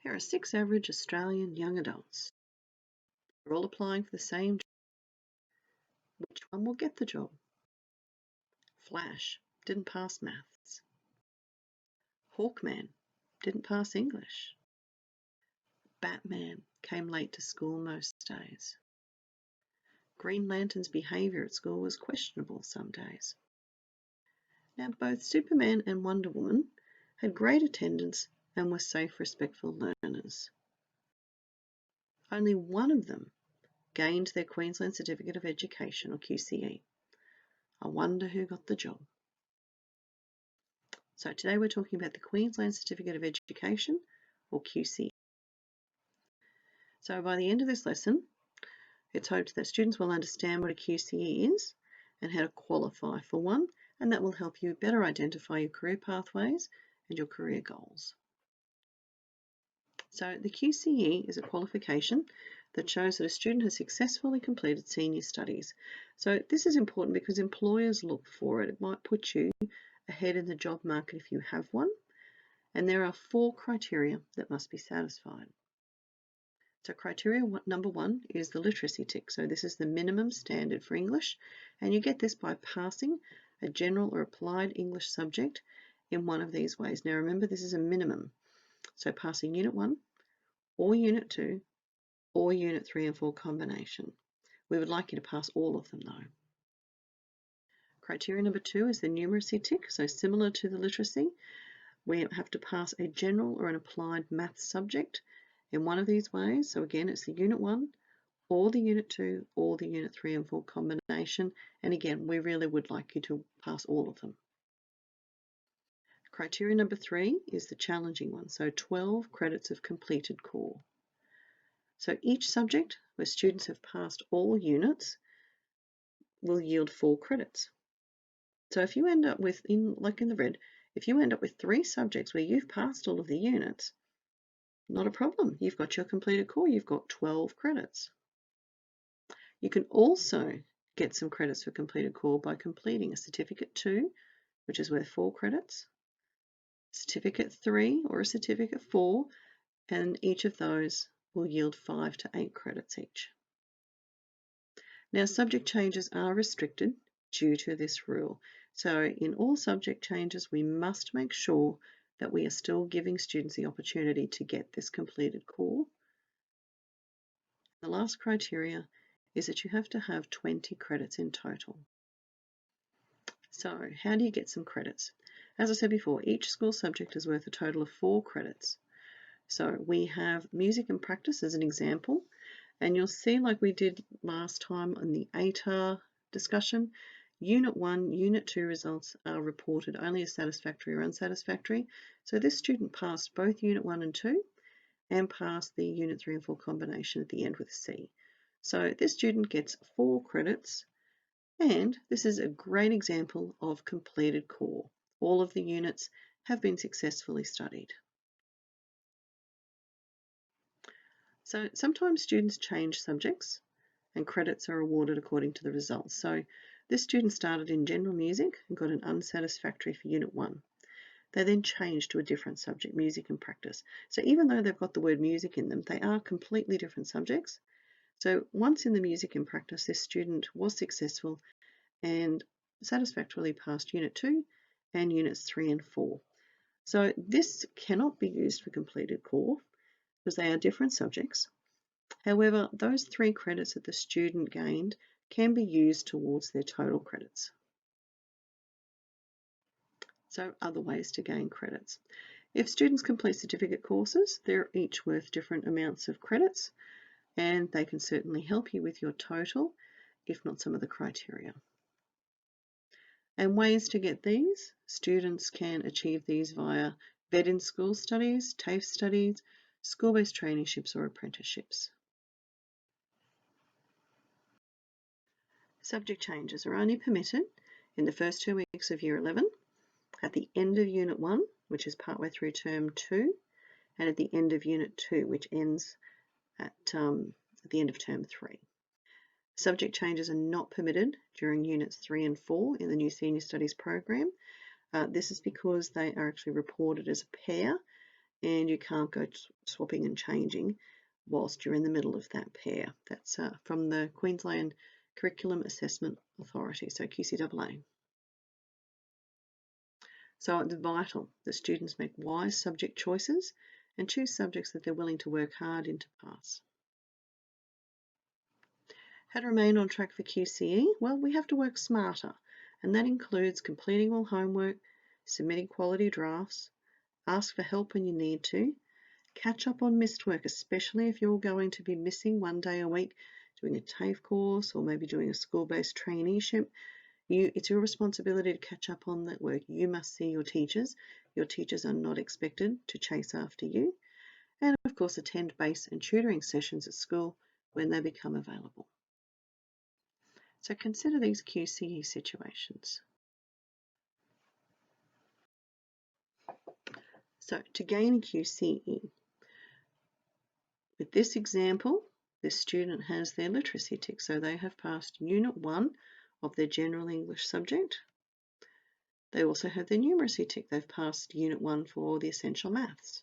Here are 6 average Australian young adults. They're all applying for the same job. Which one will get the job? Flash didn't pass maths. Hawkman didn't pass English. Batman came late to school most days. Green Lantern's behaviour at school was questionable some days. Now, both Superman and Wonder Woman had great attendance and were safe, respectful learners. Only one of them gained their Queensland Certificate of Education, or QCE. I wonder who got the job. So today we're talking about the Queensland Certificate of Education, or QCE. So by the end of this lesson, it's hoped that students will understand what a QCE is and how to qualify for one, and that will help you better identify your career pathways and your career goals. So the QCE is a qualification that shows that a student has successfully completed senior studies. So this is important because employers look for it. It might put you ahead in the job market if you have one, and there are 4 criteria that must be satisfied. So criteria number 1 is the literacy tick. So this is the minimum standard for English, and you get this by passing a general or applied English subject in one of these ways. Now remember, this is a minimum. So passing Unit 1 or Unit 2 or Unit 3 and 4 combination. We would like you to pass all of them though. Criteria number 2 is the numeracy tick. So similar to the literacy, we have to pass a general or an applied maths subject in one of these ways. So again, it's the Unit 1 or the Unit 2 or the Unit 3 and 4 combination. And again, we really would like you to pass all of them. Criteria number 3 is the challenging one. So 12 credits of completed core. So each subject where students have passed all units will yield 4 credits. So if you end up with, like in the red, if you end up with 3 subjects where you've passed all of the units, not a problem. You've got your completed core. You've got 12 credits. You can also get some credits for completed core by completing a Certificate 2, which is worth 4 credits, Certificate 3 or a Certificate 4, and each of those will yield 5 to 8 credits each. Now, subject changes are restricted due to this rule. So in all subject changes, we must make sure that we are still giving students the opportunity to get this completed core. The last criteria is that you have to have 20 credits in total. So how do you get some credits? As I said before, each school subject is worth a total of 4 credits. So we have music and practice as an example, and you'll see, like we did last time on the ATAR discussion, Unit 1, Unit 2 results are reported only as satisfactory or unsatisfactory. So this student passed both Unit 1 and 2 and passed the Unit 3 and 4 combination at the end with a C. So this student gets 4 credits, and this is a great example of completed core. All of the units have been successfully studied. So sometimes students change subjects and credits are awarded according to the results. So this student started in general music and got an unsatisfactory for Unit 1. They then changed to a different subject, music and practice. So even though they've got the word music in them, they are completely different subjects. So once in the music and practice, this student was successful and satisfactorily passed Unit 2 and Units 3 and 4. So this cannot be used for completed core because they are different subjects. However, those 3 credits that the student gained can be used towards their total credits. So other ways to gain credits. If students complete certificate courses, they're each worth different amounts of credits, and they can certainly help you with your total, if not some of the criteria. And ways to get these, students can achieve these via VET in school studies, TAFE studies, school-based traineeships or apprenticeships. Subject changes are only permitted in the first 2 weeks of Year 11, at the end of Unit 1, which is partway through Term 2, and at the end of Unit 2, which ends at the end of Term 3. Subject changes are not permitted during Units 3 and 4 in the new Senior Studies program. This is because they are actually reported as a pair, and you can't go swapping and changing whilst you're in the middle of that pair. That's from the Queensland Curriculum Assessment Authority, so QCAA. So it's vital that students make wise subject choices and choose subjects that they're willing to work hard in to pass. How to remain on track for QCE? Well, we have to work smarter, and that includes completing all homework, submitting quality drafts, ask for help when you need to, catch up on missed work, especially if you're going to be missing one day a week doing a TAFE course or maybe doing a school-based traineeship. It's your responsibility to catch up on that work. You must see your teachers. Your teachers are not expected to chase after you. And of course, attend base and tutoring sessions at school when they become available. So consider these QCE situations. So to gain a QCE, with this example, this student has their literacy tick. So they have passed Unit 1 of their General English subject. They also have their numeracy tick. They've passed Unit 1 for the Essential Maths.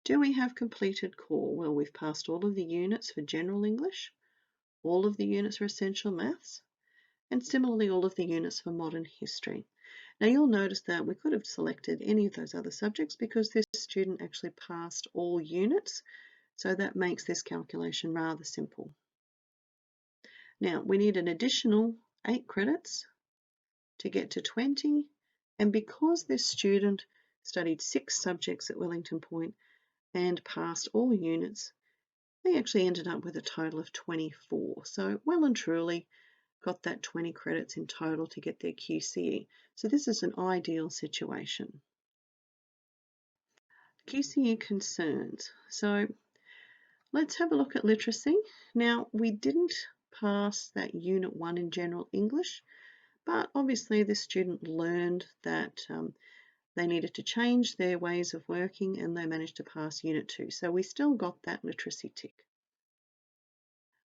Do we have completed core? Well, we've passed all of the units for General English, all of the units for Essential Maths, and similarly all of the units for Modern History. Now you'll notice that we could have selected any of those other subjects because this student actually passed all units, so that makes this calculation rather simple. Now we need an additional 8 credits to get to 20, and because this student studied 6 subjects at Wellington Point and passed all units, they actually ended up with a total of 24. So well and truly got that 20 credits in total to get their QCE. So this is an ideal situation. QCE concerns. So let's have a look at literacy. Now we didn't pass that Unit 1 in General English, but obviously this student learned that they needed to change their ways of working and they managed to pass Unit 2. So we still got that literacy tick.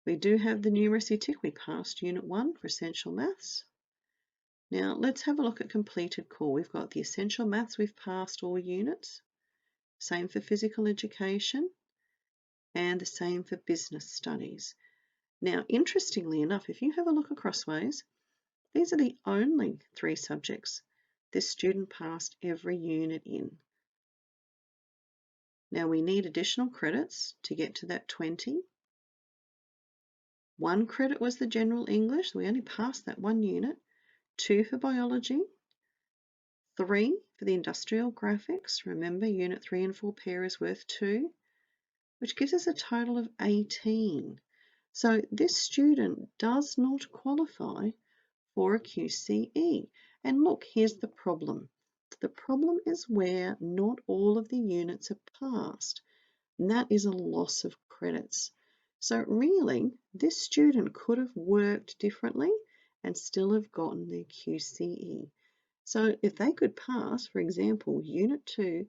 We do have the numeracy tick. We passed Unit 1 for Essential Maths. Now let's have a look at completed core. We've got the Essential Maths, we've passed all units. Same for Physical Education and the same for Business Studies. Now interestingly enough, if you have a look at Crossways, these are the only 3 subjects this student passed every unit in. Now we need additional credits to get to that 20. 1 credit was the General English, so we only passed that 1 unit. 2 for Biology. 3 for the Industrial Graphics. Remember, Unit 3 and 4 pair is worth 2, which gives us a total of 18. So this student does not qualify for a QCE. And look, here's the problem. The problem is where not all of the units are passed, and that is a loss of credits. So really, this student could have worked differently and still have gotten their QCE. So if they could pass, for example, Unit 2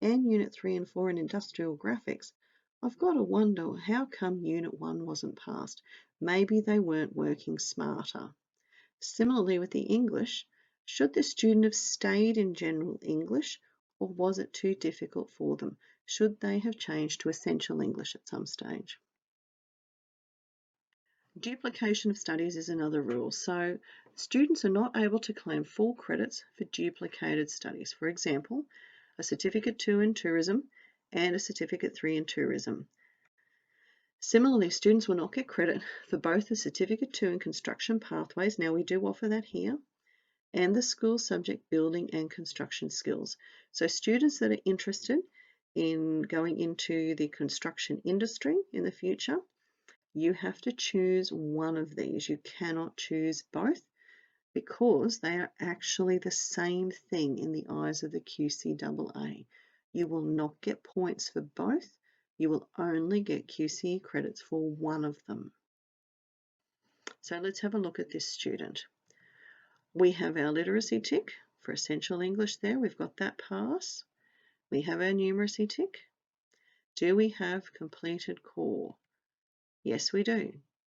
and Unit 3 and 4 in Industrial Graphics, I've got to wonder how come Unit 1 wasn't passed. Maybe they weren't working smarter. Similarly with the English, should the student have stayed in General English or was it too difficult for them? Should they have changed to Essential English at some stage? Duplication of studies is another rule. So students are not able to claim full credits for duplicated studies. For example, a Certificate 2 in Tourism and a Certificate 3 in Tourism. Similarly, students will not get credit for both the Certificate 2 in Construction Pathways, now we do offer that here, and the school subject Building and Construction Skills. So students that are interested in going into the construction industry in the future, you have to choose one of these. You cannot choose both because they are actually the same thing in the eyes of the QCAA. You will not get points for both. You will only get QCE credits for one of them. So let's have a look at this student. We have our literacy tick for Essential English there. We've got that pass. We have our numeracy tick. Do we have completed core? Yes, we do.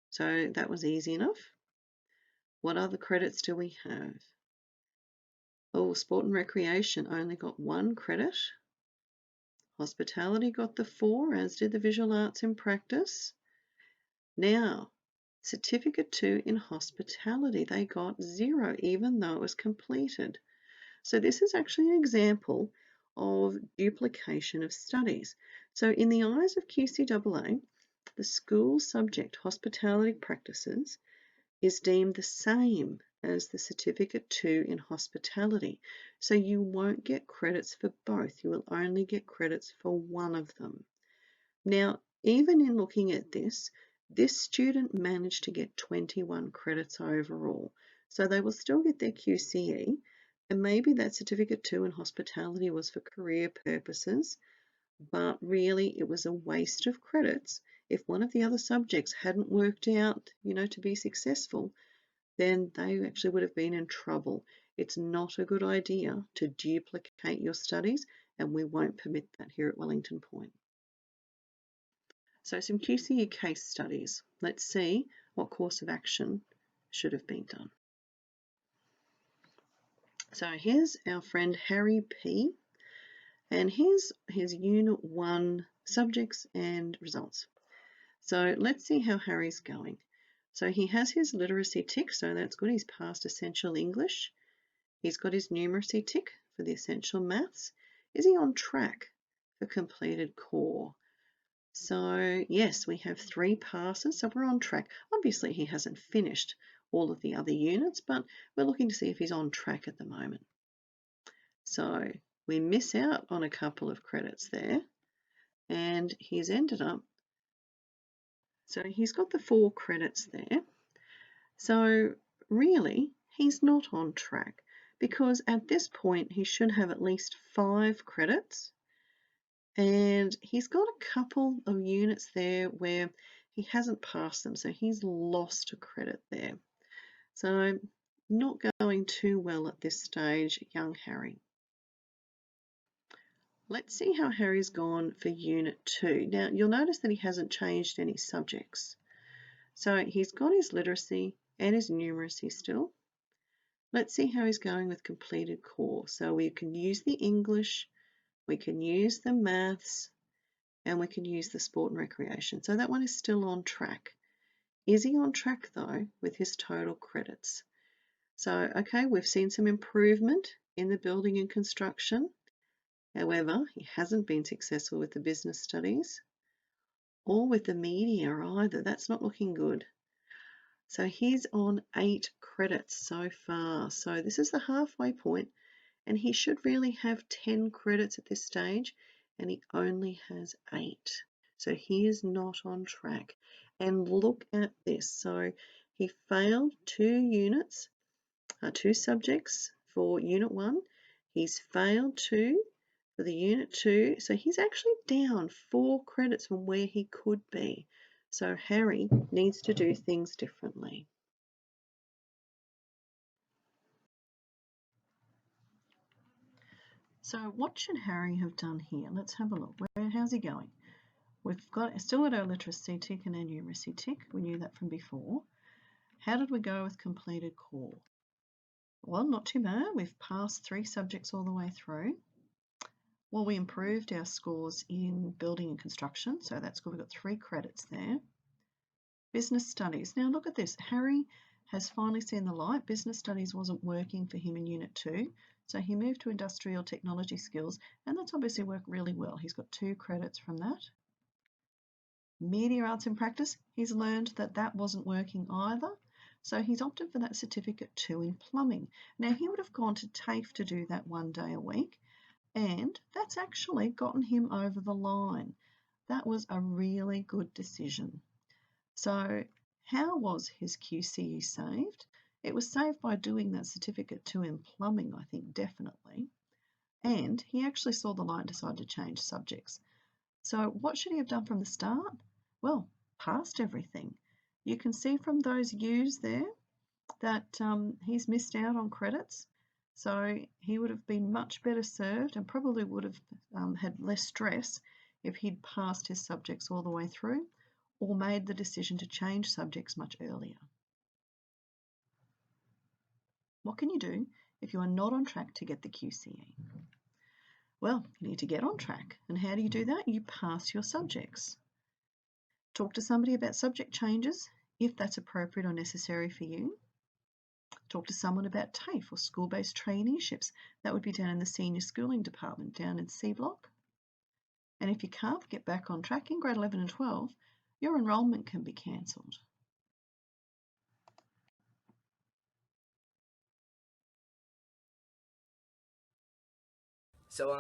So that was easy enough. What other credits do we have? Oh, Sport and Recreation only got 1 credit. Hospitality got the 4, as did the visual arts in practice. Now, certificate 2 in hospitality, they got 0, even though it was completed. So this is actually an example of duplication of studies. So in the eyes of QCAA, the school subject hospitality practices is deemed the same as the certificate 2 in hospitality. So you won't get credits for both. You will only get credits for one of them. Now, even in looking at this student managed to get 21 credits overall. So they will still get their QCE, and maybe that certificate 2 in hospitality was for career purposes, but really it was a waste of credits. If one of the other subjects hadn't worked out, to be successful, then they actually would have been in trouble. It's not a good idea to duplicate your studies, and we won't permit that here at Wellington Point. So some QCE case studies. Let's see what course of action should have been done. So here's our friend Harry P. And here's his Unit 1 subjects and results. So let's see how Harry's going. So he has his literacy tick, so that's good. He's passed Essential English. He's got his numeracy tick for the Essential Maths. Is he on track for completed core? So yes, we have 3 passes, so we're on track. Obviously he hasn't finished all of the other units, but we're looking to see if he's on track at the moment. So we miss out on a couple of credits there, and he's ended up, so he's got the 4 credits there. So really, he's not on track, because at this point he should have at least 5 credits, and he's got a couple of units there where he hasn't passed them, so he's lost a credit there. So not going too well at this stage, young Harry. Let's see how Harry's gone for Unit 2. Now, you'll notice that he hasn't changed any subjects. So he's got his literacy and his numeracy still. Let's see how he's going with completed core. So we can use the English, we can use the maths, and we can use the sport and recreation. So that one is still on track. Is he on track, though, with his total credits? So, okay, we've seen some improvement in the building and construction. However, he hasn't been successful with the business studies or with the media either. That's not looking good. So he's on 8 credits so far. So this is the halfway point, and he should really have 10 credits at this stage, and he only has 8. So he is not on track. And look at this. So he failed 2 units, 2 subjects for Unit 1. He's failed 2 for the Unit 2, so he's actually down 4 credits from where he could be. So Harry needs to do things differently. So what should Harry have done here? Let's have a look. How's he going? We've still got our literacy tick and our numeracy tick. We knew that from before. How did we go with completed core? Well, not too bad. We've passed 3 subjects all the way through. Well, we improved our scores in building and construction, so that's good. We've got 3 credits there. Business studies. Now look at this. Harry has finally seen the light. Business studies wasn't working for him in Unit 2, so he moved to industrial technology skills, and that's obviously worked really well. He's got 2 credits from that. Media arts in practice, he's learned that that wasn't working either, so he's opted for that certificate 2 in plumbing. Now he would have gone to TAFE to do that 1 day a week, and that's actually gotten him over the line. That was a really good decision. So how was his QCE saved? It was saved by doing that certificate 2 in plumbing, I think, definitely. And he actually saw the light and decided to change subjects. So what should he have done from the start? Well, passed everything. You can see from those U's there that he's missed out on credits. So he would have been much better served and probably would have had less stress if he'd passed his subjects all the way through or made the decision to change subjects much earlier. What can you do if you are not on track to get the QCE? Well, you need to get on track. And how do you do that? You pass your subjects. Talk to somebody about subject changes if that's appropriate or necessary for you. Talk to someone about TAFE or school-based traineeships. That would be down in the senior schooling department down in C Block. And if you can't get back on track in grade 11 and 12, your enrolment can be cancelled. So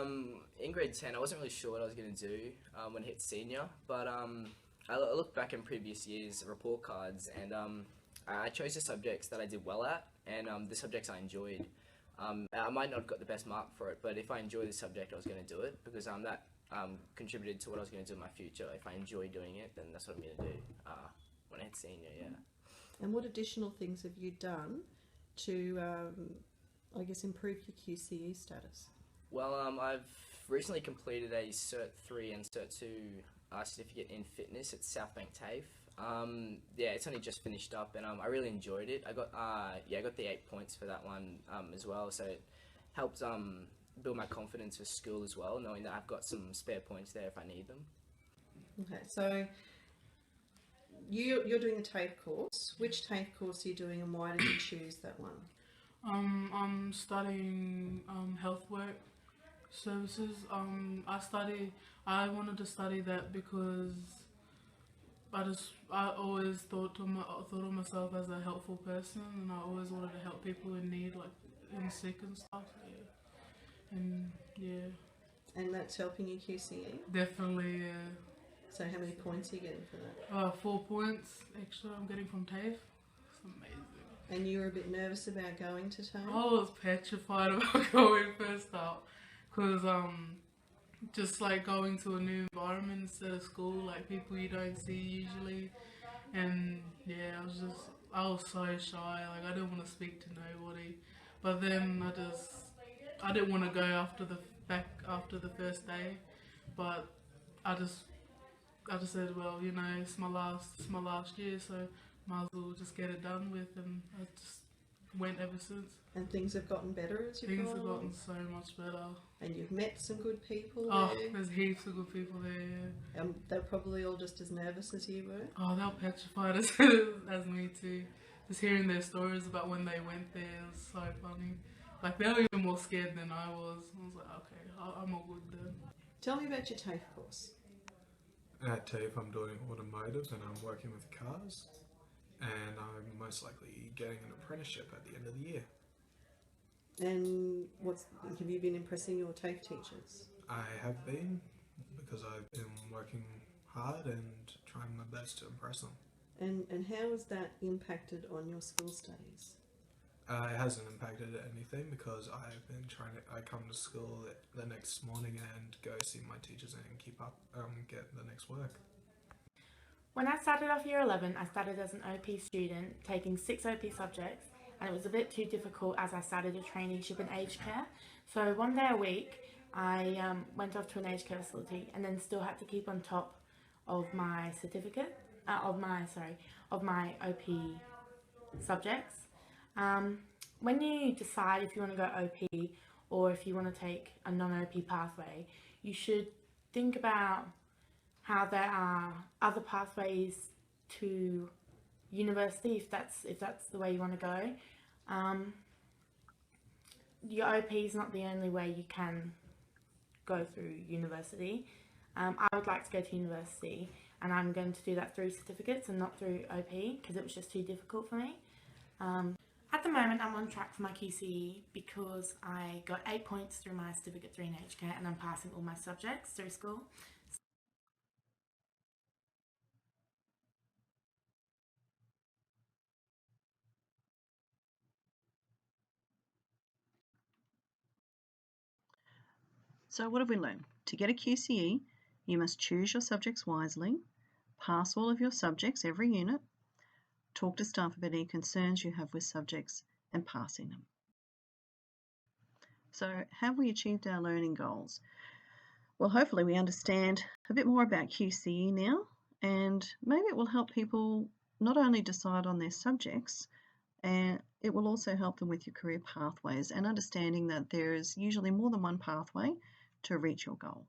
in grade 10, I wasn't really sure what I was going to do when I hit senior, but I looked back in previous years' report cards, and I chose the subjects that I did well at, and the subjects I enjoyed. I might not have got the best mark for it, but if I enjoy the subject, I was going to do it, because that contributed to what I was going to do in my future. If I enjoy doing it, then that's what I'm going to do when I hit senior, yeah. And what additional things have you done to, I guess, improve your QCE status? Well, I've recently completed a Cert 3 and Cert 2 certificate in fitness at Southbank TAFE. Yeah, it's only just finished up, and I really enjoyed it. I got the 8 points for that one as well, so it helped build my confidence for school as well, knowing that I've got some spare points there if I need them. Okay, so you're doing the TAFE course. Which TAFE course are you doing, and why did you choose that one? I'm studying health work services. I wanted to study that because I always thought of myself as a helpful person, and I always wanted to help people in need, like in sick and stuff. Yeah. And yeah, And that's helping you QCE? definitely. Yeah. So how many points are you getting for that? 4 points extra I'm getting from TAFE. It's amazing. And you were a bit nervous about going to TAFE? I was petrified about going first up, because just like going to a new environment instead of school, like people you don't see usually, and yeah, I was so shy, like I didn't want to speak to nobody, but then I didn't want to go after the first day, but I just said, well, you know, it's my last year, so might as well just get it done with, and I just went ever since. And things have gotten better as you've Things gone have along? gotten so much better. And you've met some good people Oh, there? there's heaps of good people there, yeah. They're probably all just as nervous as you were? Oh, they were petrified as me too. Just hearing their stories about when they went there, it was so funny. Like, they were even more scared than I was. I was like, okay, I'm all good then. Tell me about your TAFE course. At TAFE, I'm doing automotive and I'm working with cars, and I'm most likely getting an apprenticeship at the end of the year. And have you been impressing your TAFE teachers? I have been, because I've been working hard and trying my best to impress them. And how has that impacted on your school studies? It hasn't impacted anything, because I come to school the next morning and go see my teachers and keep up, get the next work. When I started off year 11, I started as an OP student, taking 6 OP subjects, and it was a bit too difficult as I started a traineeship in aged care. So one day a week, I went off to an aged care facility, and then still had to keep on top of my of my OP subjects. When you decide if you want to go OP or if you want to take a non-OP pathway, you should think about how there are other pathways to university if that's the way you want to go. Your OP is not the only way you can go through university. I would like to go to university, and I'm going to do that through certificates and not through OP because it was just too difficult for me. At the moment, I'm on track for my QCE because I got 8 points through my Certificate 3 in aged care, and I'm passing all my subjects through school. So what have we learned? To get a QCE, you must choose your subjects wisely, pass all of your subjects every unit, talk to staff about any concerns you have with subjects, and passing them. So have we achieved our learning goals? Well, hopefully we understand a bit more about QCE now, and maybe it will help people not only decide on their subjects, and it will also help them with your career pathways and understanding that there is usually more than one pathway to reach your goal.